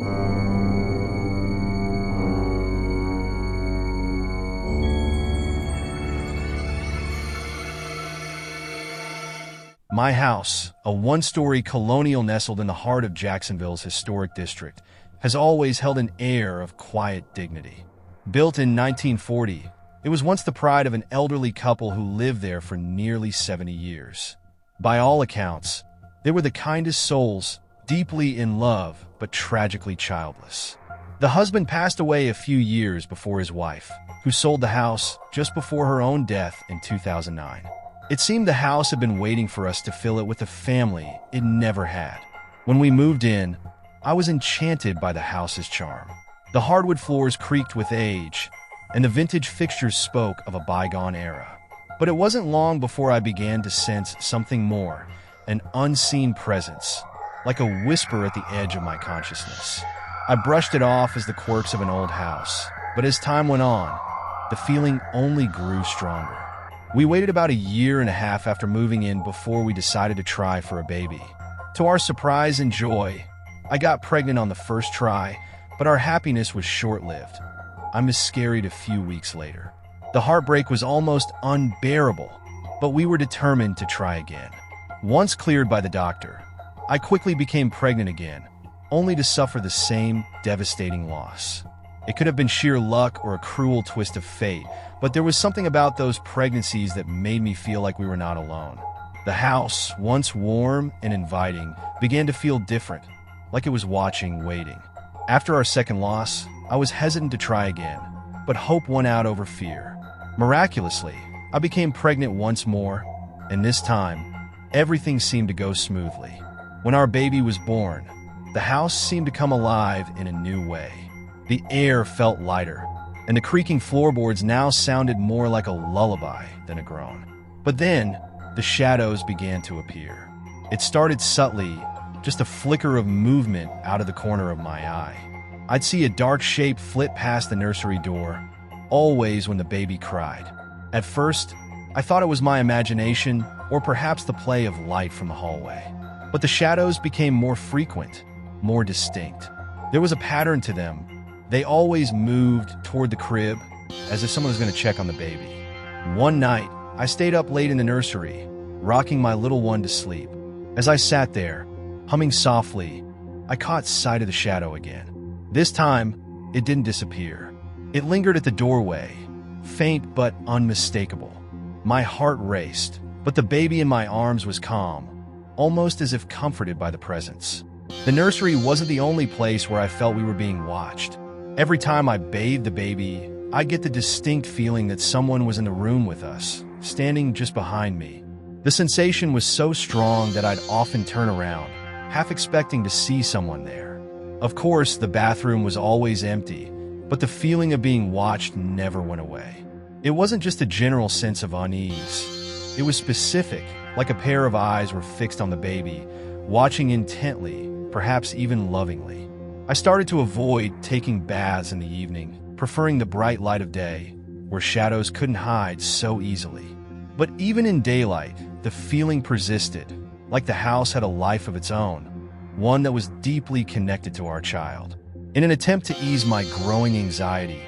My house, a one-story colonial nestled in the heart of Jacksonville's historic district, has always held an air of quiet dignity. Built in 1940, it was once the pride of an elderly couple who lived there for nearly 70 years. By all accounts, they were the kindest souls, deeply in love, but tragically childless. The husband passed away a few years before his wife, who sold the house just before her own death in 2009. It seemed the house had been waiting for us to fill it with a family it never had. When we moved in, I was enchanted by the house's charm. The hardwood floors creaked with age, and the vintage fixtures spoke of a bygone era. But it wasn't long before I began to sense something more, an unseen presence, like a whisper at the edge of my consciousness. I brushed it off as the quirks of an old house, but as time went on, the feeling only grew stronger. We waited about a year and a half after moving in before we decided to try for a baby. To our surprise and joy, I got pregnant on the first try, but our happiness was short-lived. I miscarried a few weeks later. The heartbreak was almost unbearable, but we were determined to try again. Once cleared by the doctor, I quickly became pregnant again, only to suffer the same devastating loss. It could have been sheer luck or a cruel twist of fate, but there was something about those pregnancies that made me feel like we were not alone. The house, once warm and inviting, began to feel different, like it was watching, waiting. After our second loss, I was hesitant to try again, but hope won out over fear. Miraculously, I became pregnant once more, and this time, everything seemed to go smoothly. When our baby was born, the house seemed to come alive in a new way. The air felt lighter, and the creaking floorboards now sounded more like a lullaby than a groan. But then, the shadows began to appear. It started subtly, just a flicker of movement out of the corner of my eye. I'd see a dark shape flit past the nursery door, always when the baby cried. At first, I thought it was my imagination, or perhaps the play of light from the hallway. But the shadows became more frequent, more distinct. There was a pattern to them. They always moved toward the crib, as if someone was going to check on the baby. One night, I stayed up late in the nursery, rocking my little one to sleep. As I sat there, humming softly, I caught sight of the shadow again. This time, it didn't disappear. It lingered at the doorway, faint but unmistakable. My heart raced, but the baby in my arms was calm, almost as if comforted by the presence. The nursery wasn't the only place where I felt we were being watched. Every time I bathed the baby, I'd get the distinct feeling that someone was in the room with us, standing just behind me. The sensation was so strong that I'd often turn around, half expecting to see someone there. Of course, the bathroom was always empty, but the feeling of being watched never went away. It wasn't just a general sense of unease. It was specific, like a pair of eyes were fixed on the baby, watching intently, perhaps even lovingly. I started to avoid taking baths in the evening, preferring the bright light of day, where shadows couldn't hide so easily. But even in daylight, the feeling persisted, like the house had a life of its own, one that was deeply connected to our child. In an attempt to ease my growing anxiety,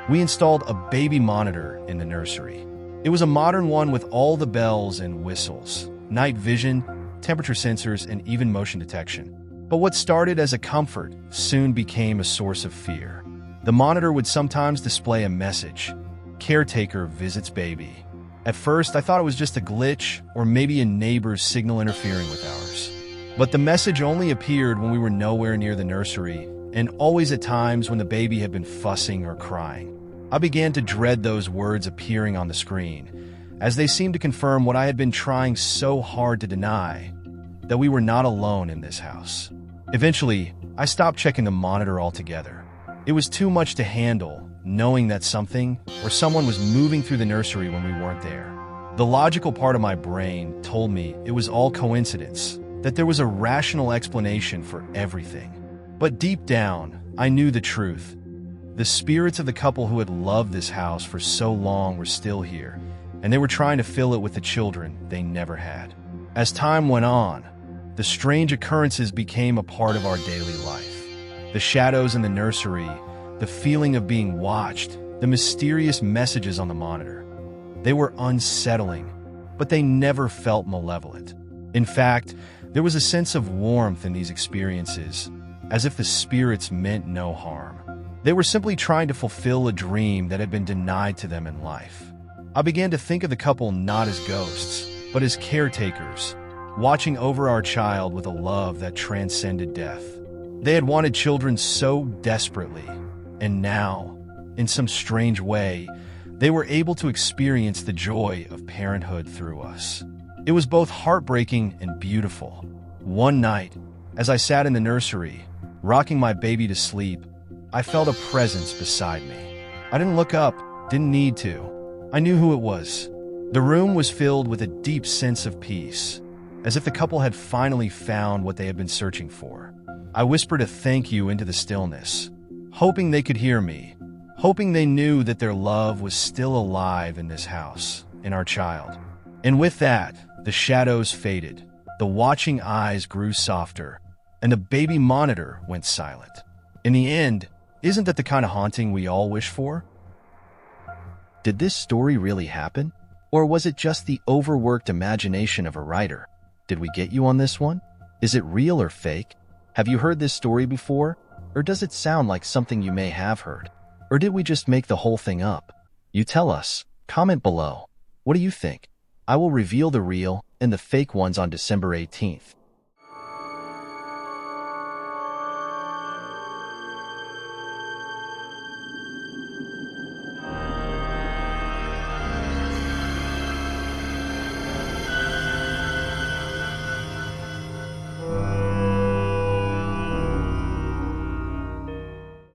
we installed a baby monitor in the nursery. It was a modern one with all the bells and whistles, night vision, temperature sensors, and even motion detection. But what started as a comfort soon became a source of fear. The monitor would sometimes display a message, "Caretaker visits baby." At first, I thought it was just a glitch or maybe a neighbor's signal interfering with ours. But the message only appeared when we were nowhere near the nursery, and always at times when the baby had been fussing or crying. I began to dread those words appearing on the screen, as they seemed to confirm what I had been trying so hard to deny, that we were not alone in this house. Eventually, I stopped checking the monitor altogether. It was too much to handle, knowing that something or someone was moving through the nursery when we weren't there. The logical part of my brain told me it was all coincidence, that there was a rational explanation for everything. But deep down, I knew the truth. The spirits of the couple who had loved this house for so long were still here, and they were trying to fill it with the children they never had. As time went on, the strange occurrences became a part of our daily life. The shadows in the nursery, the feeling of being watched, the mysterious messages on the monitor. They were unsettling, but they never felt malevolent. In fact, there was a sense of warmth in these experiences, as if the spirits meant no harm. They were simply trying to fulfill a dream that had been denied to them in life. I began to think of the couple not as ghosts, but as caretakers, watching over our child with a love that transcended death. They had wanted children so desperately, and now, in some strange way, they were able to experience the joy of parenthood through us. It was both heartbreaking and beautiful. One night, as I sat in the nursery, rocking my baby to sleep, I felt a presence beside me. I didn't look up, didn't need to. I knew who it was. The room was filled with a deep sense of peace, as if the couple had finally found what they had been searching for. I whispered a thank you into the stillness, hoping they could hear me, hoping they knew that their love was still alive in this house, in our child. And with that, the shadows faded, the watching eyes grew softer, and the baby monitor went silent. In the end, isn't that the kind of haunting we all wish for? Did this story really happen? Or was it just the overworked imagination of a writer? Did we get you on this one? Is it real or fake? Have you heard this story before? Or does it sound like something you may have heard? Or did we just make the whole thing up? You tell us. Comment below. What do you think? I will reveal the real and the fake ones on December 18th.